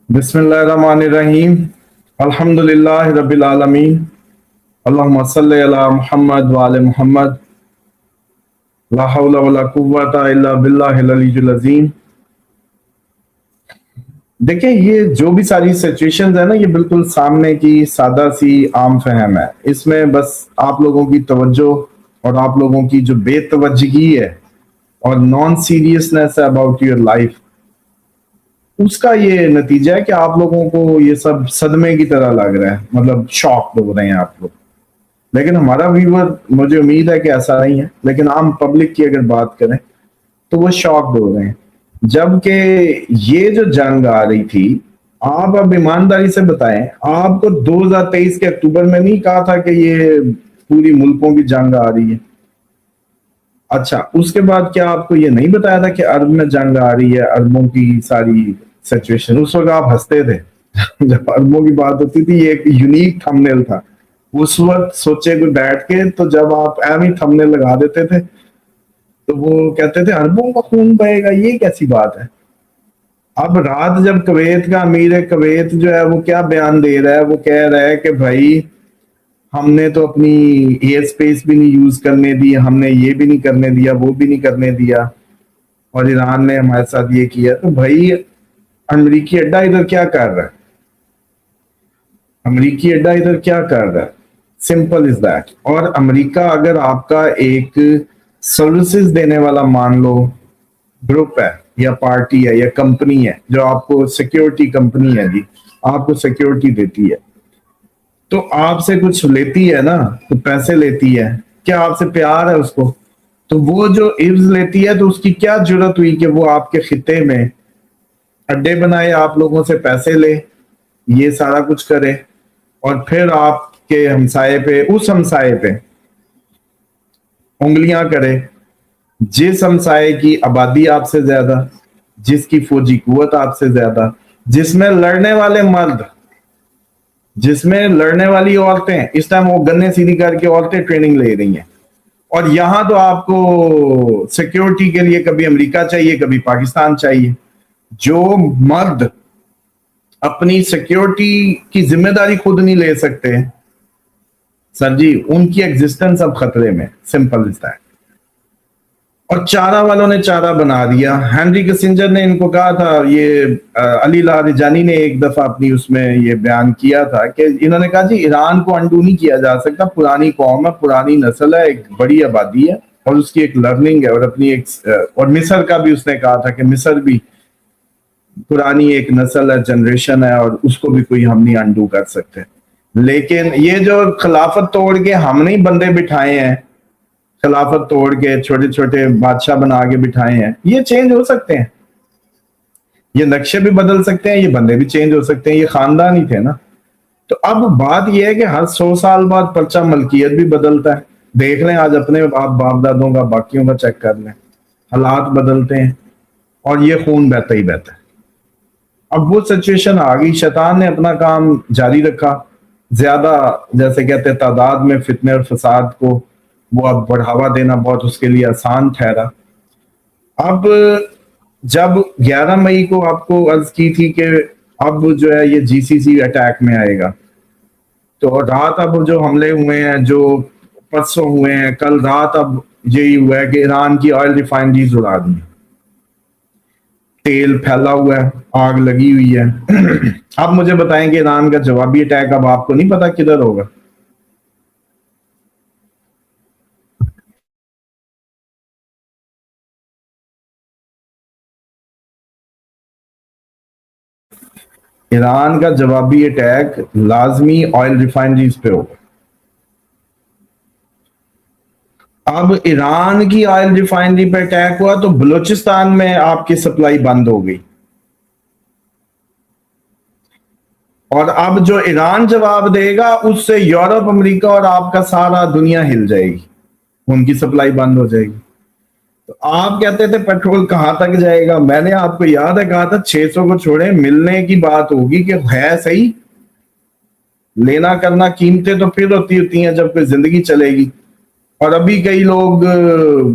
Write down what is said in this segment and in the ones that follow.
बिस्मिल्लाहिर्रहमानिर्रहीम अल्हम्दुलिल्लाहि रब्बिल आलमीन अल्लाहुम्मा सल्लि अला मुहम्मद व आले मुहम्मद ला हौला वला कुव्वता इल्ला बिल्लाहिल अलीयुल अज़ीम। देखिए, ये जो भी सारी सिचुएशंस है ना, ये बिल्कुल सामने की सादा सी आम फहम है। इसमें बस आप लोगों की तवज्जो और आप लोगों की जो बेतवज्जगी है और नॉन सीरियसनेस है अबाउट योर लाइफ, उसका ये नतीजा है कि आप लोगों को ये सब सदमे की तरह लग रहा है, मतलब शॉक हो रहे हैं आप लोग। लेकिन हमारा व्यूअर, मुझे उम्मीद है कि ऐसा नहीं है, लेकिन आम पब्लिक की अगर बात करें तो वो शॉक्ड हो रहे हैं। जबकि ये जो जंग आ रही थी, आप अब ईमानदारी से बताएं, आपको 2023 के अक्टूबर में नहीं कहा था कि ये पूरी मुल्कों की जंग आ रही है? अच्छा, उसके बाद क्या आपको ये नहीं बताया था कि अरब में जंग आ रही है, अरबों की सारी सिचुएशन? उस वक्त आप हंसते थे जब अरबों की बात होती थी। ये एक यूनिक थंबनेल था उस वक्त, सोचे कोई बैठ के, तो जब आप एम ही थंबनेल लगा देते थे तो वो कहते थे अरबों का खून बहेगा, ये कैसी बात है? अब रात जब कुवैत का अमीर कुवैत जो है वो क्या बयान दे रहा है, वो कह रहा है कि भाई हमने तो अपनी एयर स्पेस भी नहीं यूज करने दी, हमने ये भी नहीं करने दिया, वो भी नहीं करने दिया, और ईरान ने हमारे साथ ये किया। तो भाई अमरीकी अड्डा इधर क्या कर रहा है? अमरीकी अड्डा इधर क्या कर रहा है? Simple is that. और अमेरिका अगर आपका एक सर्विसेज देने वाला मान लो ग्रुप है या पार्टी है या कंपनी है, जो आपको सिक्योरिटी कंपनी है जी, आपको सिक्योरिटी देती है, तो आपसे कुछ लेती है ना, तो पैसे लेती है, क्या आपसे प्यार है उसको? तो वो जो इव्ज लेती है, तो उसकी क्या जरूरत हुई कि वो आपके खिते में अड्डे बनाए, आप लोगों से पैसे ले, ये सारा कुछ करे, और फिर आपके हमसाए पे, उस हमसाए पे उंगलियां करे, जिस हमसाए की आबादी आपसे ज्यादा, जिसकी फौजी कुवत आपसे ज्यादा, जिसमें लड़ने वाले मर्द, जिसमें लड़ने वाली औरतें, इस टाइम वो गन्ने सीधी करके औरतें ट्रेनिंग ले रही हैं। और यहां तो आपको सिक्योरिटी के लिए कभी अमेरिका चाहिए, कभी पाकिस्तान चाहिए। जो मर्द अपनी सिक्योरिटी की जिम्मेदारी खुद नहीं ले सकते सर जी, उनकी एग्जिस्टेंस अब खतरे में। Simple is that. और चारा वालों ने चारा बना दिया। हेनरी किसिंजर ने इनको कहा था, ये अली लारिजानी ने एक दफा अपनी उसमें ये बयान किया था कि इन्होंने कहा जी ईरान को अंडू नहीं किया जा सकता, पुरानी कौम है, पुरानी नस्ल है, एक बड़ी आबादी है और उसकी एक लर्निंग है, और अपनी एक, और मिस्र का भी उसने कहा था कि मिस्र भी पुरानी एक नस्ल है, जनरेशन है, और उसको भी कोई हम नहीं अंडू कर सकते। लेकिन ये जो खिलाफत तोड़ के हमने ही बंदे बिठाए हैं, खिलाफत तोड़ के छोटे छोटे बादशाह बना के बिठाए हैं, ये चेंज हो सकते हैं, ये नक्शे भी बदल सकते हैं, ये बंदे भी चेंज हो सकते हैं, ये खानदान ही थे ना। तो अब बात यह है कि हर 100 साल बाद पर्चा मलकियत भी बदलता है। देख लें, आज अपने बाप दादों का, बाकियों का चेक कर लें, हालात बदलते हैं और ये खून बहता ही बहता है। अब वो सिचुएशन आ गई, शैतान ने अपना काम जारी रखा, ज्यादा जैसे कहते हैं तादाद में फितने और फसाद को वो अब बढ़ावा देना बहुत उसके लिए आसान ठहरा। अब जब 11 मई को आपको अर्ज की थी कि अब जो है ये जीसीसी अटैक में आएगा, तो रात अब जो हमले हुए हैं, जो परसों हुए हैं, कल रात अब यही हुआ है कि ईरान की ऑयल रिफाइनरीज उड़ा दी, तेल फैला हुआ है, आग लगी हुई है। अब मुझे बताएं कि ईरान का जवाबी अटैक अब आपको नहीं पता किधर होगा? ईरान का जवाबी अटैक लाजमी ऑयल रिफाइनरीज पे होगा। अब ईरान की ऑयल रिफाइनरी पे अटैक हुआ तो बलूचिस्तान में आपकी सप्लाई बंद हो गई, और अब जो ईरान जवाब देगा उससे यूरोप, अमेरिका और आपका सारा दुनिया हिल जाएगी, उनकी सप्लाई बंद हो जाएगी। तो आप कहते थे पेट्रोल कहां तक जाएगा? मैंने आपको याद है कहा था 600 को छोड़े, मिलने की बात होगी कि है सही, लेना करना कीमतें तो फिर होती हैं जब कोई जिंदगी चलेगी। और अभी कई लोग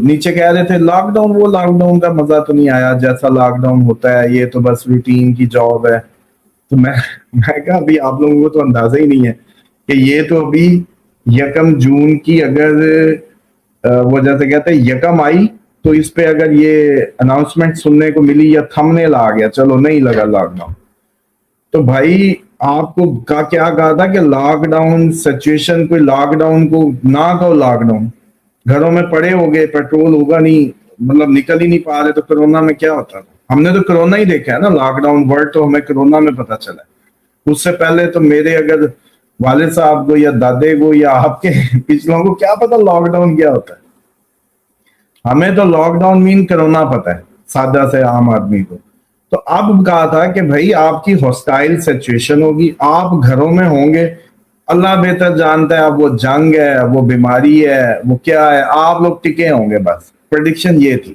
नीचे कह रहे थे लॉकडाउन, वो लॉकडाउन का मजा तो नहीं आया जैसा लॉकडाउन होता है, ये तो बस रूटीन की जॉब है, تو میں کہا ابھی آپ لوگوں کو تو اندازہ ہی نہیں ہے کہ یہ تو ابھی 1 جون کی اگر وہ جیسے کہتے ہیں یکم آئی تو اس پہ اگر یہ اناؤنسمنٹ سننے کو ملی یا تھم نیل آ گیا چلو نہیں لگا لاک ڈاؤن، تو بھائی آپ کو کیا کہا تھا کہ لاک ڈاؤن سچویشن، کوئی لاک ڈاؤن کو نہ کہو لاک ڈاؤن، گھروں میں پڑے ہو گئے، پیٹرول ہوگا نہیں، مطلب نکل ہی نہیں پا رہے، تو کرونا میں کیا ہوتا تھا؟ ہم نے تو کرونا ہی دیکھا ہے نا، لاک ڈاؤن ورڈ تو ہمیں کرونا میں پتا چلا ہے، اس سے پہلے تو میرے اگر والد صاحب کو یا دادے کو یا آپ کے پچھلوں کو کیا پتا لاک ڈاؤن کیا ہوتا ہے؟ ہمیں تو لاک ڈاؤن مین کرونا پتا ہے سادہ سے عام آدمی کو۔ تو اب کہا تھا کہ بھائی آپ کی ہاسٹائل سچویشن ہوگی، آپ گھروں میں ہوں گے، اللہ بہتر جانتا ہے اب وہ جنگ ہے، وہ بیماری ہے، وہ کیا ہے، آپ لوگ ٹکے ہوں گے، بس پریڈکشن یہ تھی۔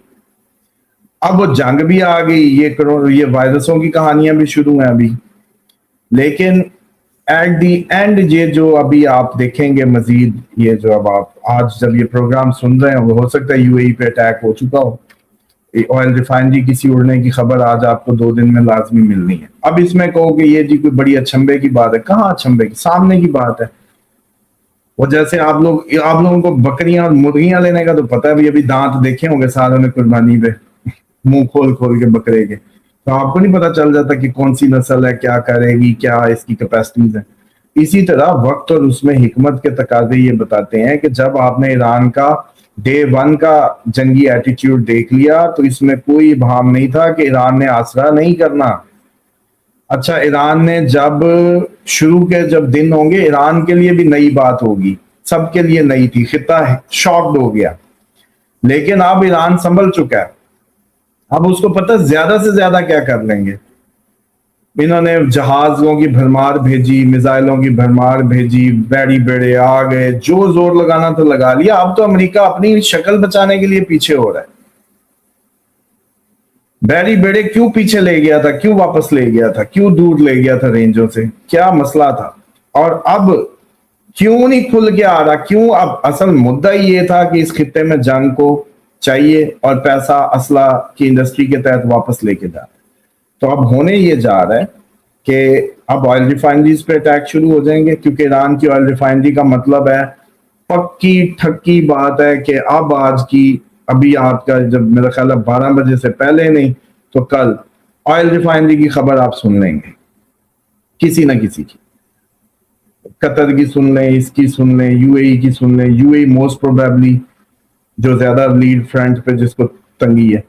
اب وہ جنگ بھی آ گئی، یہ وائرسوں کی کہانیاں بھی شروع ہیں ابھی، لیکن ایٹ دی اینڈ یہ جو ابھی آپ دیکھیں گے مزید، یہ جو اب آپ آج جب یہ پروگرام سن رہے ہیں وہ ہو سکتا ہے یو اے ای پہ اٹیک ہو چکا ہو، آئل ریفائنری کسی اڑنے کی خبر آج آپ کو 2 دن میں لازمی ملنی ہے۔ اب اس میں کہو کہ یہ جی کوئی بڑی اچھمبے کی بات ہے، کہاں اچھمبے کی، سامنے کی بات ہے۔ وہ جیسے آپ لوگوں کو بکریاں اور مرغیاں لینے کا تو پتہ ہے، ابھی دانت دیکھے ہوں گے ساروں نے قربانی پہ، منہ کھول کھول کے بکرے کے، تو آپ کو نہیں پتا چل جاتا کہ کون سی نسل ہے، کیا کرے گی، کیا اس کی کیپیسٹیز ہیں۔ اسی طرح وقت اور اس میں حکمت کے تقاضے یہ بتاتے ہیں کہ جب آپ نے ایران کا ڈے 1 کا جنگی ایٹیٹیوڈ دیکھ لیا تو اس میں کوئی ابہام نہیں تھا کہ ایران نے آسرا نہیں کرنا۔ اچھا، ایران نے جب شروع کے جب دن ہوں گے، ایران کے لیے بھی نئی بات ہوگی، سب کے لیے نئی تھی، خطہ شاکڈ ہو گیا، لیکن اب ایران سنبھل چکا ہے، اب اس کو پتہ زیادہ سے زیادہ کیا کر لیں گے۔ انہوں نے جہازوں کی بھرمار بھیجی، میزائلوں کی بھرمار بھیجی، بیڑی بیڑے آ گئے، جو زور لگانا تو لگا لیا۔ اب تو امریکہ اپنی شکل بچانے کے لیے پیچھے ہو رہا ہے۔ بیڑی بیڑے کیوں پیچھے لے گیا تھا، کیوں واپس لے گیا تھا، کیوں دور لے گیا تھا رینجوں سے، کیا مسئلہ تھا، اور اب کیوں نہیں کھل کے آ رہا، کیوں؟ اب اصل مدعا یہ تھا کہ اس خطے میں جنگ کو چاہیے اور پیسہ اسلحہ کی انڈسٹری کے تحت واپس لے کے جانا۔ تو اب ہونے یہ جا رہا ہے کہ اب آئل ریفائنریز پہ اٹیک شروع ہو جائیں گے، کیونکہ ایران کی آئل ریفائنری کا مطلب ہے، پکی ٹھکی بات ہے کہ اب آج کی ابھی آپ کا جب میرا خیال ہے 12 بجے سے پہلے نہیں تو کل آئل ریفائنری کی خبر آپ سن لیں گے، کسی نہ کسی کی، قطر کی سن لیں، اس کی سن لیں، یو اے ای کی سن لیں، you a E most probably جو زیادہ لیڈ فرنٹ پہ جس کو تنگی ہے۔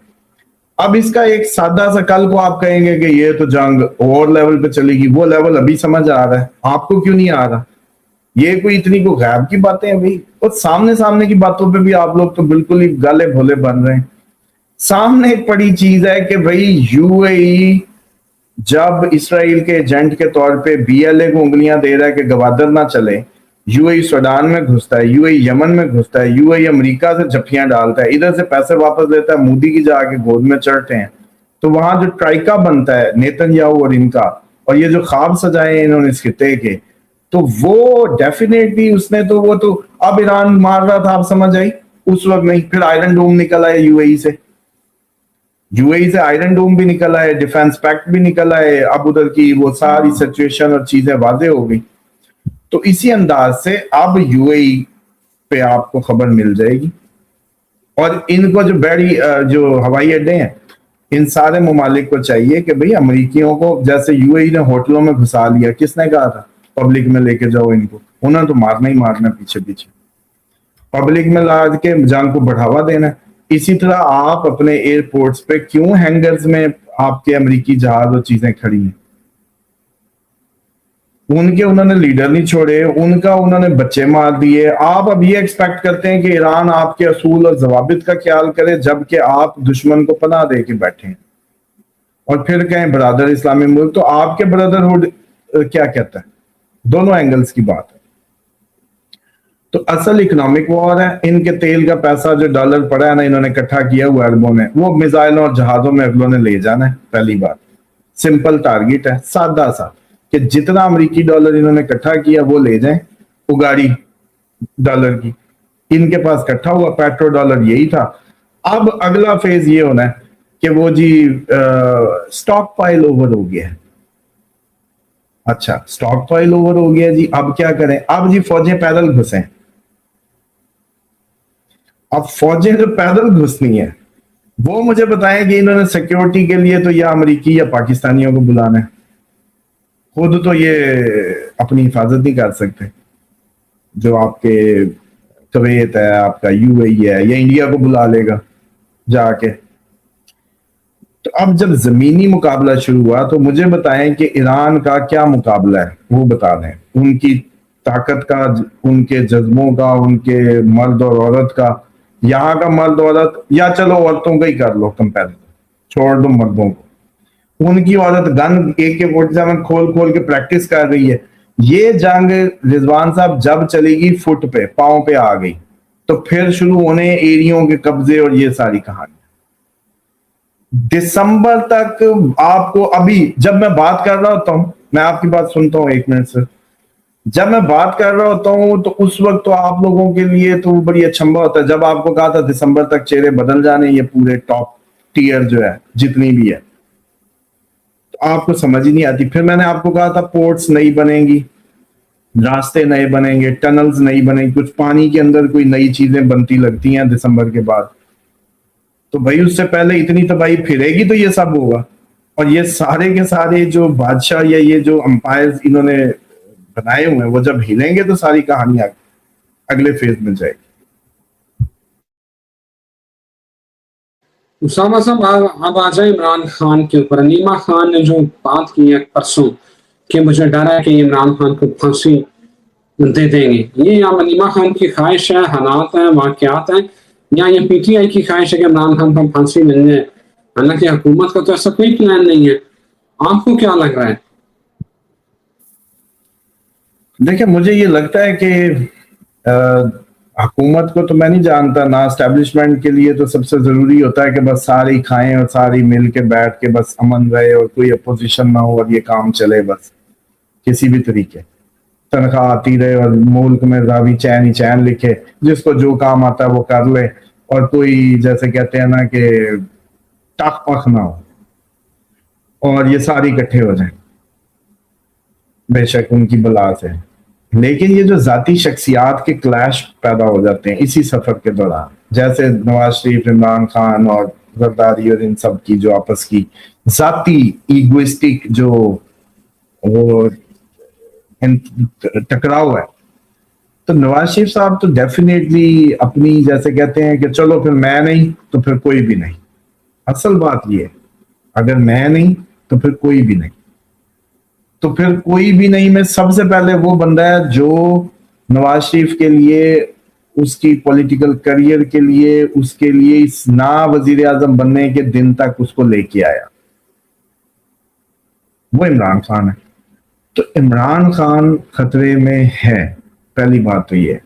اب اس کا ایک سادہ سا، کل کو آپ کہیں گے کہ یہ تو جنگ اور لیول پہ چلے گی، وہ لیول ابھی سمجھ آ رہا ہے، آپ کو کیوں نہیں آ رہا؟ یہ کوئی اتنی کوئی غیب کی باتیں ہیں بھائی، اور سامنے کی باتوں پہ بھی آپ لوگ تو بالکل ہی گالے بھولے بن رہے ہیں۔ سامنے ایک بڑی چیز ہے کہ بھائی یو اے ای جب اسرائیل کے ایجنٹ کے طور پہ بی ایل اے کو انگلیاں دے رہا ہے کہ گوادر نہ چلے، یو اے ای سوڈان میں گھستا ہے، یو اے ای یمن میں گھستا ہے، یو اے ای امریکہ سے جھپیاں ڈالتا ہے، ادھر سے پیسے واپس لیتا ہے، مودی کی جا کے گود میں چڑھتے ہیں، تو وہاں جو ٹرائکا بنتا ہے نیتن یاہو اور ان کا، اور یہ جو خواب سجائے ہیں انہوں نے اس خطے کے، تو وہ ڈیفینیٹلی اس نے تو وہ تو اب ایران مار رہا تھا، آپ سمجھ آئی اس وقت نہیں، پھر آئرن ڈوم نکل آئے یو اے ای سے، یو اے ای سے آئرن ڈوم بھی نکل آئے، ڈیفنس پیکٹ بھی نکل آئے، اب ادھر کی وہ ساری سچویشن اور چیزیں واضح ہو گئی۔ تو اسی انداز سے اب یو اے ای پہ آپ کو خبر مل جائے گی، اور ان کو جو ہوائی اڈے ہیں، ان سارے ممالک کو چاہیے کہ بھئی امریکیوں کو، جیسے یو اے ای نے ہوٹلوں میں گھسا لیا، کس نے کہا تھا پبلک میں لے کے جاؤ ان کو، انہوں نے تو مارنا ہی مارنا پیچھے پیچھے، پبلک میں لا کے جنگ کو بڑھاوا دینا ہے۔ اسی طرح آپ اپنے ایئرپورٹس پہ کیوں ہینگرز میں آپ کے امریکی جہاز اور چیزیں کھڑی ہیں؟ انہوں نے لیڈر نہیں چھوڑے، انہوں نے بچے مار دیے، آپ اب یہ ایکسپیکٹ کرتے ہیں کہ ایران آپ کے اصول اور ضوابط کا خیال کرے، جبکہ آپ دشمن کو پناہ دے کے بیٹھے ہیں، اور پھر کہیں برادر اسلامی ملک، تو آپ کے بردرہڈ کیا کہتا ہے؟ دونوں اینگلز کی بات ہے۔ تو اصل اکنامک وار ہے، ان کے تیل کا پیسہ جو ڈالر پڑا ہے نا، انہوں نے اکٹھا کیا ہوا اربوں نے، وہ میزائلوں اور جہازوں میں اگلوں نے لے جانا ہے۔ پہلی بات سمپل ٹارگیٹ ہے، سادہ سا، کہ جتنا امریکی ڈالر انہوں نے اکٹھا کیا وہ لے جائیں، اگاڑی ڈالر کی ان کے پاس اکٹھا ہوا پیٹرو ڈالر یہی تھا۔ اب اگلا فیز یہ ہونا ہے کہ وہ جی سٹاک پائل اوور ہو گیا ہے، अच्छा, स्टॉक फाइल ओवर हो गया जी, अब क्या करें? अब जी फौजें पैदल घुसें। अब फौजें जो पैदल घुसनी है वो मुझे बताएं कि इन्होंने सिक्योरिटी के लिए तो या अमेरिकी या पाकिस्तानियों को बुलाना है, खुद तो ये अपनी हिफाजत नहीं कर सकते। जो आपके कुवैत है, आपका यूएई है, या इंडिया को बुला लेगा जाके। तो अब जब जमीनी मुकाबला शुरू हुआ तो मुझे बताएं कि ईरान का क्या मुकाबला है, वो बता दें। उनकी ताकत का, उनके जज्बों का, उनके मर्द और औरत का। यहाँ का मर्द औरत, या चलो औरतों का ही कर लो कंपेरिजन, छोड़ दो मर्दों को। उनकी औरत गन AK-47 खोल खोल के प्रैक्टिस कर रही है। ये जंग रिजवान साहब जब चलेगी फुट पे, पांव पे आ गई, तो फिर शुरू होने एरियों के कब्जे और ये सारी कहानी। दिसंबर तक आपको, अभी जब मैं बात कर रहा होता हूं, मैं आपकी बात सुनता हूं 1 मिनट से, जब मैं बात कर रहा होता हूं तो उस वक्त तो आप लोगों के लिए तो बड़ी अचंभा होता है। जब आपको कहा था दिसंबर तक चेहरे बदल जाने, ये पूरे टॉप टीयर जो है जितनी भी है, तो आपको समझ ही नहीं आती। फिर मैंने आपको कहा था पोर्ट्स नहीं बनेंगी, रास्ते नए बनेंगे, टनल्स नहीं बनेंगे, कुछ पानी के अंदर कोई नई चीजें बनती लगती हैं दिसंबर के बाद। तो भाई उससे पहले इतनी तबाही फिरेगी तो ये सब होगा। और ये सारे के सारे जो बादशाह या ये जो अंपायर इन्होंने बनाए हुए हैं, वो जब हिलेंगे तो सारी कहानी अगले फेज में जाएगी। उसामा साहब, अब आ जाए इमरान खान के ऊपर। नीमा खान ने जो बात की है परसों कि मुझे डर है कि इमरान खान को फांसी दे देंगे, ये या नीमा खान की ख्वाहिश है, हालात हैं, वाकयात हैं, या ये PTI की ख्वाहिश है कि इमरान खान को फांसी मिल जाए? हालांकि हुकूमत का तो ऐसा कोई प्लान नहीं है। आपको क्या लग रहा है? देखिए, मुझे ये लगता है कि हुकूमत को तो मैं नहीं जानता ना, एस्टेब्लिशमेंट के लिए तो सबसे जरूरी होता है कि बस सारे ही खाएं और सारी मिल के बैठ के बस अमन रहे और कोई अपोजिशन ना हो और ये काम चले बस किसी भी तरीके, तनख्वाह आती रहे और मुल्क में रावी चैन ही चैन लिखे, जिसको जो काम आता है वो कर ले, और कोई जैसे कहते हैं ना कि टक पख ना हो और ये सारी इकट्ठे हो जाए बेशक उनकी बला से। लेकिन ये जो जाती शख्सियात के क्लैश पैदा हो जाते हैं इसी सफर के दौरान, जैसे नवाज शरीफ, इमरान खान और जरदारी और इन सब की जो आपस की जाती ईगोइस्टिक जो वो टकराव है, तो नवाज शरीफ साहब तो डेफिनेटली अपनी जैसे कहते हैं कि चलो फिर मैं नहीं तो फिर कोई भी नहीं। असल बात ये है, अगर मैं नहीं तो फिर कोई भी नहीं। तो फिर कोई भी नहीं में सबसे पहले वो बंदा है जो नवाज शरीफ के लिए, उसकी पॉलिटिकल करियर के लिए, उसके लिए इस ना वजीर आजम बनने के दिन तक उसको लेके आया, वो इमरान खान है। तो इमरान खान खतरे में है, पहली बात तो ये।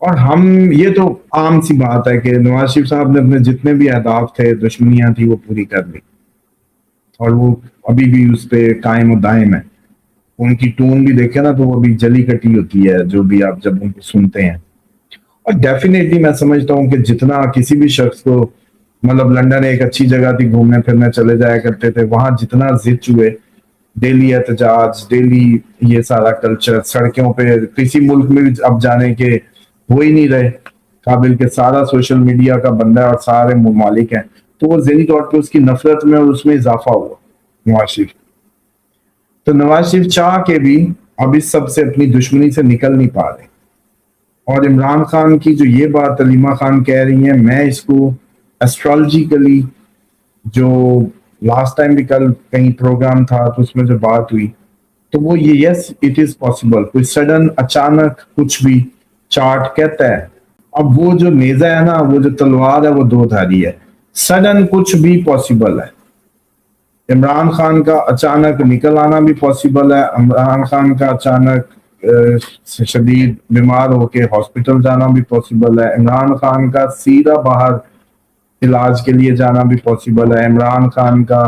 और हम, ये तो आम सी बात है कि नवाज शरीफ साहब ने अपने जितने भी अहदाफ थे, दुश्मनियां थी, वो पूरी कर ली और वो अभी भी उस पर कायम और दायम है। उनकी टोन भी देखे ना तो वो भी जली कटी होती है जो भी आप जब उनको सुनते हैं। और डेफिनेटली मैं समझता हूँ कि जितना किसी भी शख्स को, मतलब लंदन एक अच्छी जगह थी, घूमने फिरने चले जाया करते थे, वहां जितना जिद हुए, डेली एहतजाज, डेली ये सारा कल्चर, सड़कों पे किसी मुल्क में भी अब जाने के हो ही नहीं रहे काबिल के, सारा सोशल मीडिया का बंदा है और सारे ममालिक हैं, तो वो ज़हनी तौर पे उसकी नफरत में और उसमें इजाफा हुआ नवाज शरीफ। तो नवाज शरीफ चाह के भी अब इस सब से अपनी दुश्मनी से निकल नहीं पा रहे। और इमरान खान की जो ये बात अलीमा खान कह रही है, मैं इसको एस्ट्रोलॉजिकली, जो लास्ट टाइम भी कल कहीं प्रोग्राम था तो उसमें जो बात हुई, तो वो ये, यस इट इज पॉसिबल, कोई सडन अचानक कुछ भी चार्ट कहता है। अब वो जो नेजा है ना, वो जो तलवार है, वो दो धारी है, सडन कुछ भी पॉसिबल है। इमरान खान का अचानक निकल आना भी पॉसिबल है, इमरान खान का अचानक शदीद बीमार होके हॉस्पिटल जाना भी पॉसिबल है, इमरान खान का सीधा बाहर इलाज के लिए जाना भी पॉसिबल है, इमरान खान का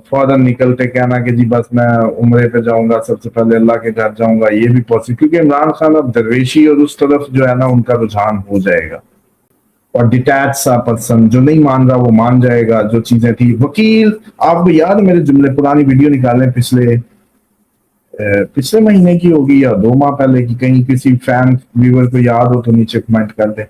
फौरन निकलते कहना कि जी बस मैं उम्रे पे जाऊंगा, सबसे पहले अल्लाह के घर जाऊंगा, ये भी पॉसिबल, क्योंकि इमरान खान अब दरवेशी और उस तरफ जो है ना उनका रुझान हो जाएगा। और डिटैच सा पर्सन जो नहीं मान रहा वो मान जाएगा, जो चीजें थी। वकील, आपको याद है मेरे जुमले, पुरानी वीडियो निकालें पिछले पिछले महीने की होगी या 2 माह पहले की, कहीं किसी फैन व्यूअर को याद हो तो नीचे कमेंट कर दे।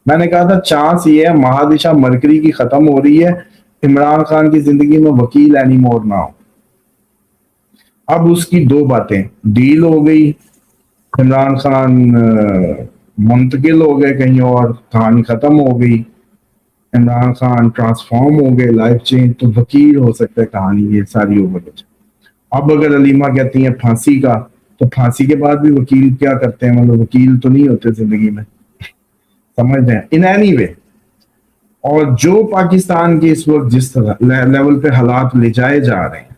मैंने कहा था चांस ये है महादिशा मरकरी की खत्म हो रही है, इमरान खान की जिंदगी में वकील एनीमोर ना हो। अब उसकी 2 बातें डील हो गई, इमरान खान मुंतकिल हो गए कहीं और, कहानी खत्म हो गई, इमरान खान ट्रांसफॉर्म हो गए, लाइफ चेंज, तो वकील हो सकता है कहानी ये सारी ओवर हो जाए। अब अगर अलीमा कहती है फांसी का, तो फांसी के बाद भी वकील क्या करते हैं, मतलब वकील तो नहीं होते जिंदगी में, समझ रहे हैं। इन एनी वे, और जो पाकिस्तान के इस वक्त जिस तरह लेवल पे हालात ले जाए जा रहे हैं,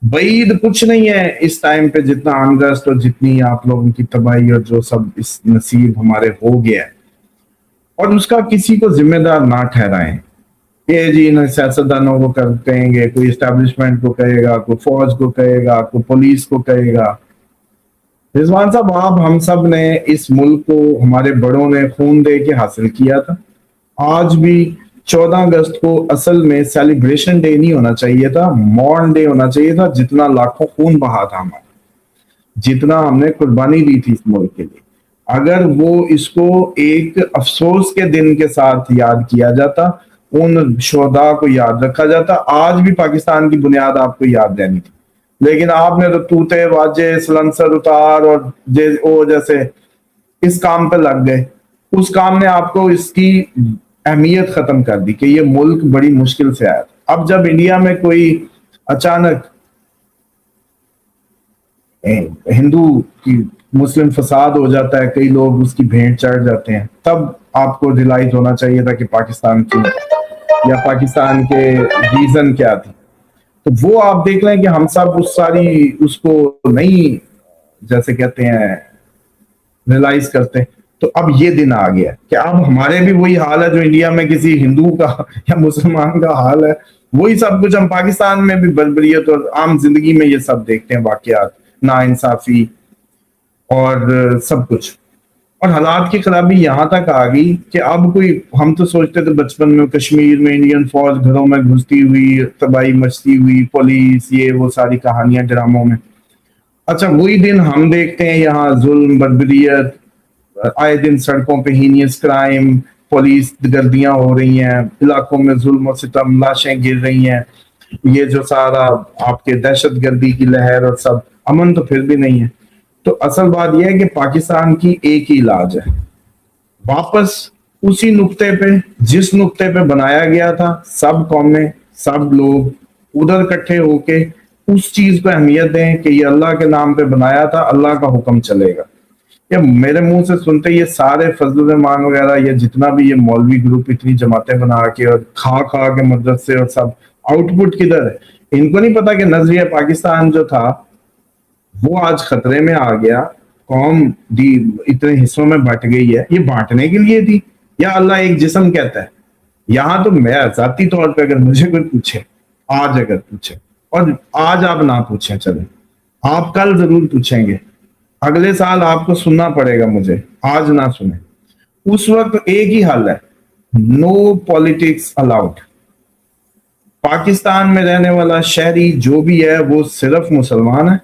बईद कुछ नहीं है इस टाइम पे जितना अनगस्ट और जितनी आप लोगों की तबाही और जो सब इस नसीब हमारे हो गया है, और उसका किसी को जिम्मेदार ना ठहराएं। ये जी इन सियासतदानों को कर कहेंगे, कोई एस्टेब्लिशमेंट को कहेगा, कोई फौज को कहेगा, कोई पुलिस को कहेगा। रिजवान साहब, आप हम सब ने इस मुल्क को हमारे बड़ों ने खून दे के हासिल किया था। आज भी 14 अगस्त को असल में सेलिब्रेशन डे नहीं होना चाहिए था, मॉर्न डे होना चाहिए था। जितना लाखों खून बहा था हमारा, जितना हमने कुर्बानी दी थी इस मुल्क के लिए, अगर वो इसको एक अफसोस के दिन के साथ याद किया जाता, उन शोहदा को याद रखा जाता, आज भी पाकिस्तान की बुनियाद आपको याद रहनी थी। लेकिन आपने तो तूते वाजे सलंसर उतार और जैसे इस काम पे लग गए, उस काम ने आपको इसकी अहमियत खत्म कर दी कि ये मुल्क बड़ी मुश्किल से आया। अब जब इंडिया में कोई अचानक हिंदू की मुस्लिम फसाद हो जाता है, कई लोग उसकी भेंट चढ़ जाते हैं, तब आपको रियलाइज होना चाहिए था कि पाकिस्तान की या पाकिस्तान के रीजन क्या थी। तो वो आप देख लें कि हम सब उसको नहीं, जैसे कहते हैं, रियलाइज करते हैं। तो अब ये दिन आ गया कि अब हमारे भी वही हाल है जो इंडिया में किसी हिंदू का या मुसलमान का हाल है, वही सब कुछ हम पाकिस्तान में भी बर्बरियत और आम जिंदगी में ये सब देखते हैं, वाकयात, नाइंसाफी और सब कुछ। और हालात की खराबी यहां तक आ गई कि अब कोई, हम तो सोचते थे बचपन में कश्मीर में इंडियन फौज घरों में घुसती हुई, तबाही मचती हुई, पुलिस, ये वो सारी कहानियां ड्रामों में। अच्छा, वही दिन हम देखते हैं यहाँ जुल्म, बर्बरियत, आए दिन सड़कों पे हीनियस क्राइम, पुलिस गर्दियां हो रही हैं, इलाकों में जुल्म और सितम, लाशें गिर रही हैं, ये जो सारा आपके दहशत गर्दी की लहर और सब, अमन तो फिर भी नहीं है। तो असल बात यह है कि पाकिस्तान की एक ही इलाज है, वापस उसी नुक्ते पे, जिस नुक्ते पे बनाया गया था, सब कौमें, सब लोग उधर इकट्ठे होके उस चीज को अहमियत दें कि ये अल्लाह के नाम पे बनाया था, अल्लाह का हुक्म चलेगा। ये मेरे मुंह से सुनते ये सारे फजल रहमान वगैरह, ये जितना भी ये मौलवी ग्रुप इतनी जमातें बना के और खा के मदरसे और सब, आउटपुट किधर है? इनको नहीं पता कि नजरिया पाकिस्तान जो था वो आज खतरे में आ गया, कौम दी इतने हिस्सों में बट गई है। ये बांटने के लिए थी या अल्लाह एक जिस्म कहता है? यहाँ तो मैं जाती तौर पे अगर मुझे कोई पूछे, आज अगर पूछे, और आज आप ना पूछें, चले आप कल जरूर पूछेंगे, अगले साल आपको सुनना पड़ेगा मुझे, आज ना सुने, उस वक्त एक ही हल है, नो पॉलिटिक्स अलाउड। पाकिस्तान में रहने वाला शहरी जो भी है वो सिर्फ मुसलमान है,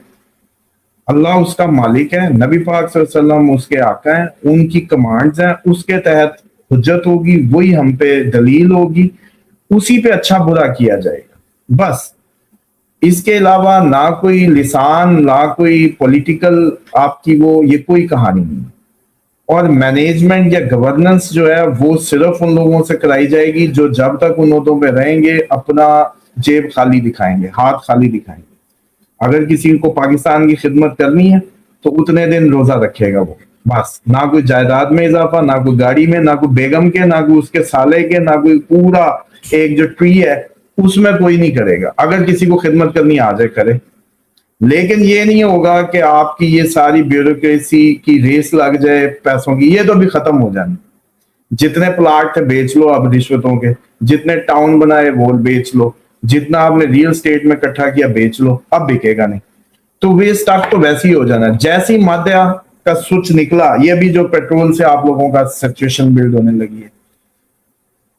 अल्लाह उसका मालिक है, नबी पाक सल्लल्लाहु अलैहि वसल्लम उसके आका हैं, उनकी कमांड्स हैं, उसके तहत हुज्जत होगी, वही हम पे दलील होगी, उसी पे अच्छा बुरा किया जाएगा, बस। इसके अलावा ना कोई लिसान, ना कोई पॉलिटिकल आपकी वो, ये कोई कहानी नहीं। और मैनेजमेंट या गवर्नेंस जो है वो सिर्फ उन लोगों से कराई जाएगी जो जब तक उन ओहदों पे रहेंगे अपना जेब खाली दिखाएंगे, हाथ खाली दिखाएंगे। अगर किसी को पाकिस्तान की खिदमत करनी है तो उतने दिन रोजा रखेगा वो, बस। ना कोई जायदाद में इजाफा, ना कोई गाड़ी में, ना कोई बेगम के, ना कोई उसके साले के, ना कोई पूरा एक जो ट्री है उसमें कोई नहीं करेगा। अगर किसी को खिदमत करनी आ जाए करे, लेकिन ये नहीं होगा कि आपकी ये सारी ब्यूरोक्रेसी की रेस लग जाए पैसों की, ये तो अभी खत्म हो जानी। जितने प्लाट थे बेच लो अब रिश्वतों के, जितने टाउन बनाए वो बेच लो, जितना आपने रियल स्टेट में इकट्ठा किया बेच लो, अब बिकेगा नहीं। तो वे स्टॉक तो वैसे ही हो जाना। जैसी माध्या का स्विच निकला, ये भी जो पेट्रोल से आप लोगों का सिचुएशन बिल्ड होने लगी है,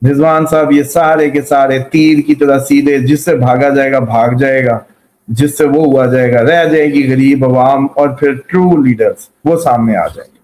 रिजवान साहब, ये सारे के सारे तीर की तरह सीधे, जिससे भागा जाएगा भाग जाएगा। جس سے وہ ہوا جائے گا, رہ جائے گی غریب عوام, اور پھر ٹرو لیڈرز وہ سامنے آ جائیں گے.